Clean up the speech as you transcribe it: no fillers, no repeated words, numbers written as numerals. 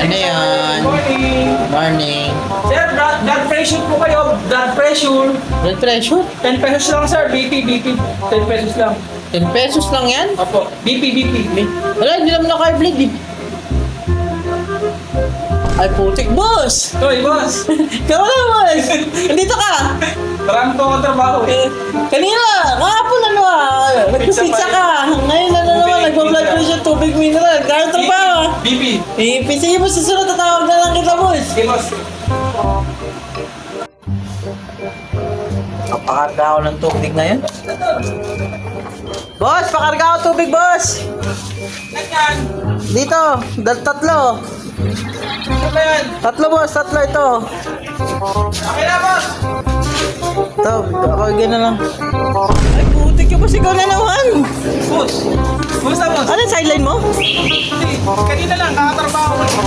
Ano yan? Morning. Morning. Sir, blood pressure po kayo. Blood pressure. Blood pressure? 10 pesos lang, sir. BP. 10 pesos lang. 10 pesos lang yan? Opo. BP. Wala, hindi naman naka-bleed eh. Ay, putik, boss! Hoy, boss. Kamu na, boss! Nandito ka! Marami po ako trabaho eh. Kanina, kahapon nagpipizza ka. Ngayon naman, nagpa-blood pressure, tubig, mineral. Kaya trabaho. BP. Sige mo, susunod, tatawag na lang kita, boss. Okay, boss. Pakarga ako ng tubig ngayon. Boss, pakarga ako tubig, boss! Ganyan. Dito, tatlo. Ano ba yan? Tatlo, boss, tatlo ito. Okay na, boss. Ito, kapag gano'n lang. Ay, putik yung boss, ikaw na naman. Boss. Kumusta, boss? Ano yung sideline mo? Kanina lang, nakatrabaho ko.